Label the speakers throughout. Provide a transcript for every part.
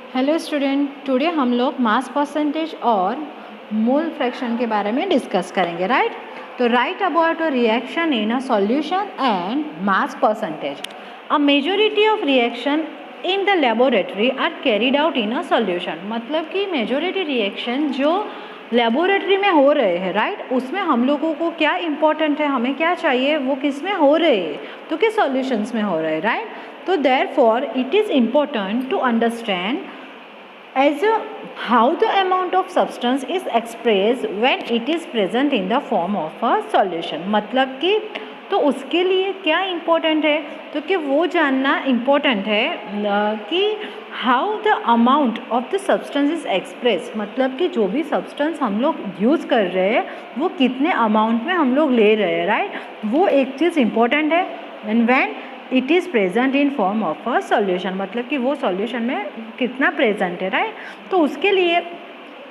Speaker 1: Hello student, today हम लोग मास percentage और मोल फ्रैक्शन के बारे में डिस्कस करेंगे, राइट। तो write about a reaction in a solution and mass percentage. A majority of reaction in the laboratory are carried out in a solution. मतलब कि मेजॉरिटी रिएक्शन जो लेबोरेटरी में हो रहे हैं, राइट, उसमें हम लोगों को क्या इंपॉर्टेंट है, हमें क्या चाहिए, वो किस में हो रहे हैं, तो किस सॉल्यूशंस में हो रहे हैं, राइट। तो therefore it is important to understand as how the amount of substance is expressed when it is present in the form of a solution। मतलब कि तो उसके लिए क्या इम्पोर्टेंट है, तो कि वो जानना इम्पोर्टेंट है कि how the amount of the substance is express. मतलब कि जो भी सब्सटेंस हम लोग यूज़ कर रहे हैं वो कितने अमाउंट में हम लोग ले रहे हैं, राइट, वो एक चीज़ इम्पोर्टेंट है। And when it is present in form of a solution, मतलब कि वो सॉल्यूशन में कितना प्रेजेंट है, राइट। तो उसके लिए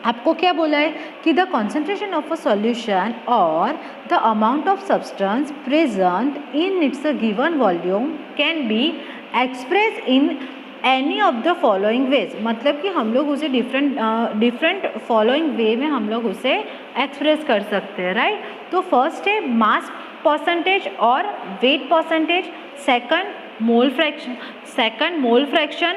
Speaker 1: आपको क्या बोला है कि the concentration of a solution और the amount of substance present in its a given volume can be express in any of the following ways. मतलब कि हम लोग उसे डिफरेंट फॉलोइंग वे में हम लोग उसे एक्सप्रेस कर सकते हैं, राइट। तो फर्स्ट है मास परसेंटेज और weight percentage, second mole fraction,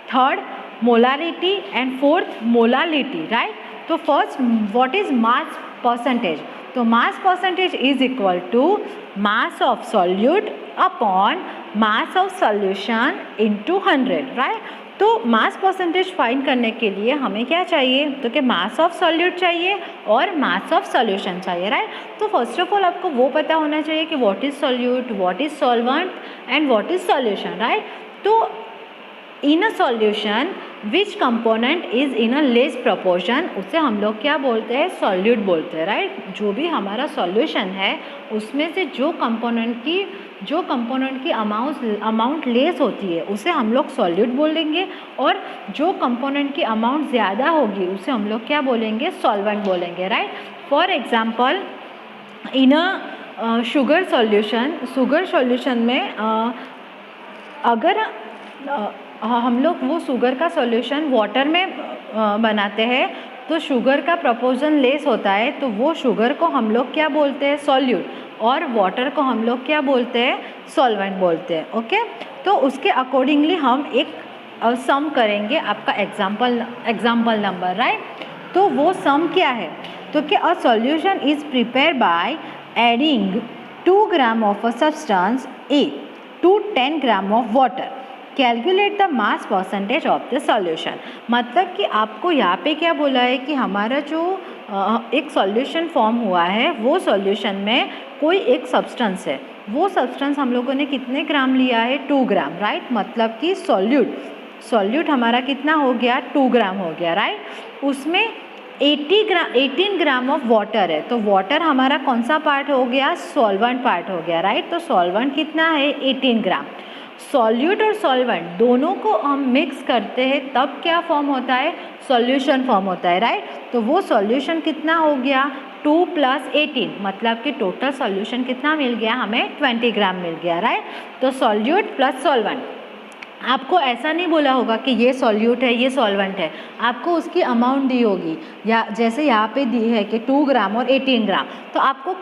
Speaker 1: third molarity and fourth molality, right. तो first what is mass percentage. तो mass percentage is equal to mass of solute upon mass of solution into 100, right. तो mass percentage find करने के लिए हमें क्या चाहिए, तो कि मास ऑफ सॉल्यूट चाहिए और मास ऑफ सॉल्यूशन चाहिए, राइट। तो फर्स्ट ऑफ ऑल आपको वो पता होना चाहिए कि what is solute, what is solvent and what is solution, right. तो in a solution which component is in a less proportion, उसे हम लोग क्या बोलते हैं, सॉल्यूट बोलते हैं, राइट। जो भी हमारा सॉल्यूशन है उसमें से जो कंपोनेंट की अमाउंट लेस होती है उसे हम लोग सॉल्यूट बोलेंगे, और जो कंपोनेंट की अमाउंट ज़्यादा होगी उसे हम लोग क्या बोलेंगे, सॉल्वेंट बोलेंगे, right. For example in a sugar solution में अगर हम लोग वो शुगर का सॉल्यूशन वाटर में बनाते हैं तो शुगर का प्रपोर्शन लेस होता है, तो वो शुगर को हम लोग क्या बोलते हैं, सॉल्यूट, और वाटर को हम लोग क्या बोलते हैं, सॉल्वेंट बोलते हैं, ओके। तो उसके अकॉर्डिंगली हम एक सम करेंगे आपका एग्जाम्पल नंबर, राइट। तो वो सम क्या है, तो कि a solution is prepare by adding 2 gram of a substance A to 10 gram of water, calculate the mass percentage of the solution. मतलब कि आपको यहाँ पे क्या बोला है कि हमारा जो एक सॉल्यूशन फॉर्म हुआ है वो सॉल्यूशन में कोई एक सब्सटेंस है, वो सब्सटेंस हम लोगों ने कितने ग्राम लिया है, 2 ग्राम, राइट। मतलब कि सॉल्यूट हमारा कितना हो गया, 2 ग्राम हो गया, राइट। उसमें 18 ग्राम ऑफ वाटर है, तो वाटर हमारा कौन सा पार्ट हो गया, सॉल्वेंट पार्ट हो गया, राइट। तो सॉल्वेंट कितना है, 18 ग्राम। सॉल्यूट और सॉल्वेंट दोनों को हम मिक्स करते हैं तब क्या फॉर्म होता है, सॉल्यूशन फॉर्म होता है, राइट। तो वो सॉल्यूशन कितना हो गया, 2 + 18, मतलब कि टोटल सॉल्यूशन कितना मिल गया, हमें 20 ग्राम मिल गया, राइट। तो सॉल्यूट प्लस सॉल्वेंट, आपको ऐसा नहीं बोला होगा कि ये सॉल्यूट है ये सॉल्वेंट है, आपको उसकी अमाउंट दी होगी, या जैसे यहाँ पे दी है कि 2 ग्राम और 18 ग्राम, तो आपको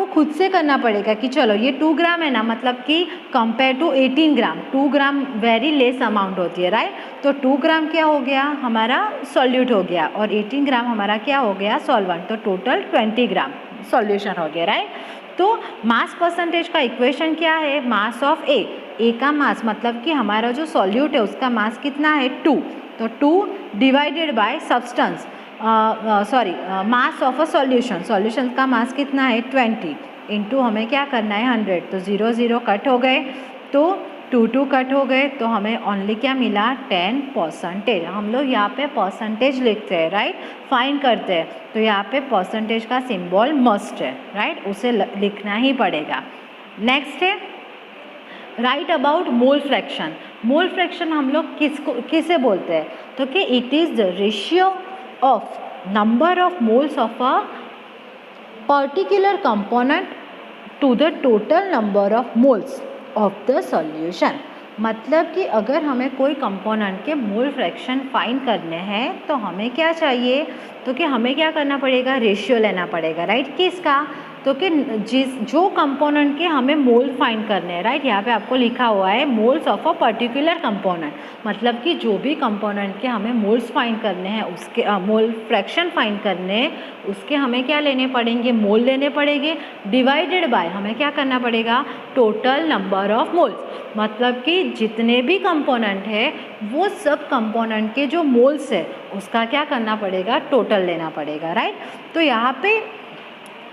Speaker 1: खुद से करना पड़ेगा कि चलो ये 2 ग्राम है ना, मतलब कि compare to 18 gram 2 gram very less amount होती है, राइट। तो 2 ग्राम क्या हो गया, हमारा सॉल्यूट हो गया, और 18 ग्राम हमारा क्या हो गया, सॉल्वेंट, तो टोटल 20 ग्राम सॉल्यूशन हो गया, राइट। तो मास परसेंटेज का इक्वेशन क्या है, मास ऑफ ए का मास, मतलब कि हमारा जो सॉल्यूट है उसका मास कितना है, 2, तो 2 divided by substance mass of a solution का मास कितना है, 20, इंटू हमें क्या करना है, 100, तो 0 0 कट हो गए, तो 2 2 कट हो गए, तो हमें ओनली क्या मिला, 10%। हम लोग यहाँ पे परसेंटेज लिखते हैं, राइट, फाइंड करते हैं, तो यहाँ पे परसेंटेज का सिंबल मस्ट है, राइट, उसे लिखना ही पड़ेगा। नेक्स्ट है write about mole fraction. Mole fraction हम लोग किसे बोलते हैं, तो कि it is the ratio of number of moles of a particular component to the total number of moles of the solution. मतलब कि अगर हमें कोई कंपोनेंट के मोल फ्रैक्शन फाइंड करने हैं तो हमें क्या चाहिए, तो कि हमें क्या करना पड़ेगा, रेशियो लेना पड़ेगा, राइट। किसका, तो कि जो कंपोनेंट के हमें मोल फाइंड करने हैं, राइट। यहाँ पे आपको लिखा हुआ है moles of a particular component, मतलब कि जो भी कंपोनेंट के हमें मोल्स फाइंड करने हैं, उसके मोल फ्रैक्शन फाइंड करने हैं, उसके हमें क्या लेने पड़ेंगे, मोल लेने पड़ेंगे, डिवाइडेड बाय हमें क्या करना पड़ेगा, टोटल नंबर ऑफ मोल्स, मतलब कि जितने भी कंपोनेंट है वो सब कंपोनेंट के जो मोल्स है उसका क्या करना पड़ेगा, टोटल लेना पड़ेगा, राइट। तो यहाँ पे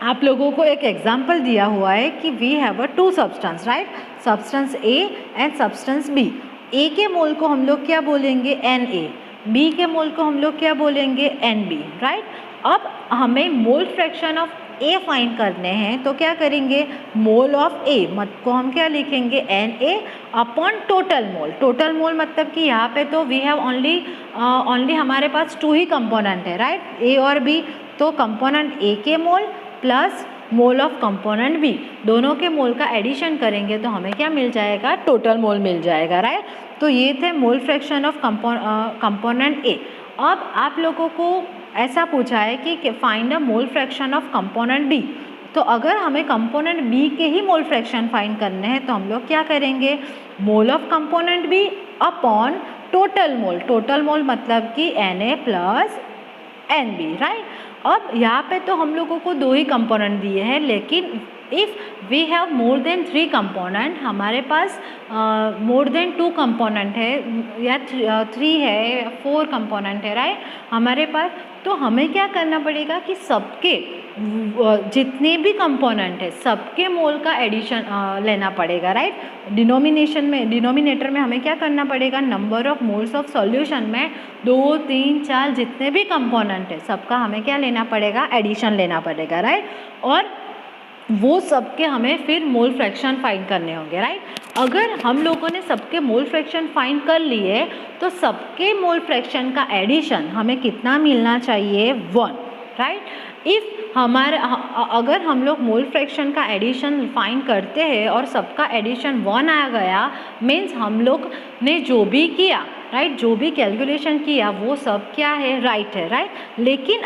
Speaker 1: आप लोगों को एक एग्जाम्पल दिया हुआ है कि we have a two substance, right, substance A and substance B. A के मोल को हम लोग क्या बोलेंगे, एन ए, बी के मोल को हम लोग क्या बोलेंगे, एन बी, राइट। अब हमें mole fraction of A find करने हैं तो क्या करेंगे, मोल ऑफ ए मत को हम क्या लिखेंगे, N A upon total mole. Total mole मतलब कि यहाँ पे तो वी हैव ओनली हमारे पास टू ही कंपोनेंट है, राइट, ए और बी। तो कंपोनेंट ए के mole plus mole of component B, दोनों के मोल का एडिशन करेंगे तो हमें क्या मिल जाएगा, टोटल मोल मिल जाएगा, राइट। तो ये थे mole fraction of component A. अब आप लोगों को ऐसा पूछा है कि find a mole fraction of component B. तो अगर हमें कंपोनेंट बी के ही मोल फ्रैक्शन फाइंड करने हैं तो हम लोग क्या करेंगे, mole of component B upon total mole. Total mole मतलब कि N A plus N B, right. अब यहाँ पे तो हम लोगों को दो ही कंपोनेंट दिए हैं, लेकिन if we have more than 3 component, हमारे पास मोर देन 2 कंपोनेंट है या 3 है, 4 कंपोनेंट है, राइट, हमारे पास, तो हमें क्या करना पड़ेगा कि सबके जितने भी कंपोनेंट है सबके मोल का एडिशन लेना पड़ेगा, राइट। डिनोमिनेटर में हमें क्या करना पड़ेगा, number of moles of solution में 2, 3, 4 जितने भी कंपोनेंट है सबका हमें क्या लेना पड़ेगा, एडिशन लेना पड़ेगा, राइट। और वो सबके हमें फिर मोल फ्रैक्शन फाइंड करने होंगे, राइट। अगर हम लोगों ने सबके मोल फ्रैक्शन फाइंड कर लिए तो सबके मोल फ्रैक्शन का एडिशन हमें कितना मिलना चाहिए, 1, राइट। इफ़ अगर हम लोग मोल फ्रैक्शन का एडिशन फाइंड करते हैं और सबका एडिशन 1 आ गया, मीन्स हम लोग ने जो भी किया, राइट, जो भी कैलकुलेशन किया वो सब क्या है, राइट है, राइट। लेकिन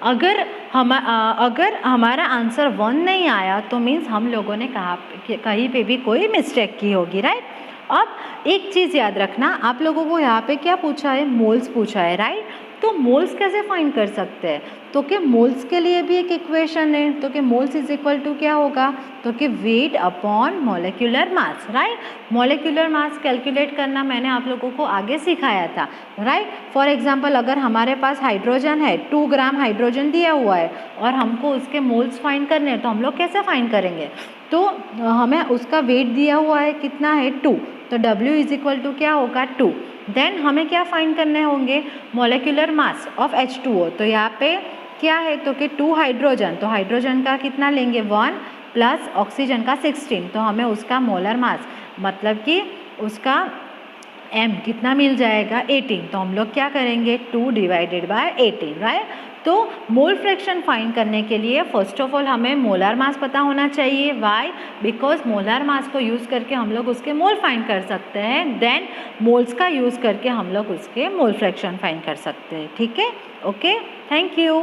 Speaker 1: अगर हमारा आंसर 1 नहीं आया तो मीन्स हम लोगों ने कहीं पे भी कोई मिस्टेक की होगी, राइट। अब एक चीज़ याद रखना, आप लोगों को यहाँ पे क्या पूछा है, मोल्स पूछा है, राइट। तो मोल्स कैसे फाइंड कर सकते हैं, तो कि मोल्स के लिए भी एक इक्वेशन है, तो कि मोल्स इज इक्वल टू क्या होगा, तो कि weight upon molecular mass, right. Molecular mass calculate करना मैंने आप लोगों को आगे सिखाया था, राइट। फॉर एग्जांपल अगर हमारे पास हाइड्रोजन है, 2 ग्राम हाइड्रोजन दिया हुआ है और हमको उसके मोल्स फाइंड करने हैं तो हम लोग कैसे फाइंड करेंगे, तो हमें उसका वेट दिया हुआ है कितना है, 2, तो W इज इक्वल टू क्या होगा, 2। देन हमें क्या फाइंड करने होंगे, मॉलिक्यूलर मास ऑफ H2O। तो यहाँ पे क्या है, तो कि 2 हाइड्रोजन, तो हाइड्रोजन का कितना लेंगे, 1 प्लस ऑक्सीजन का 16, तो हमें उसका मोलर मास मतलब कि उसका M कितना मिल जाएगा, 18। तो हम लोग क्या करेंगे, 2 डिवाइडेड बाय 18, राइट। तो मोल फ्रैक्शन फाइंड करने के लिए फर्स्ट ऑफ ऑल हमें मोलर मास पता होना चाहिए, वाई, बिकॉज मोलर मास को यूज़ करके हम लोग उसके मोल फाइंड कर सकते हैं, देन मोल्स का यूज़ करके हम लोग उसके मोल फ्रैक्शन फाइंड कर सकते हैं, ठीक है, ओके, थैंक यू।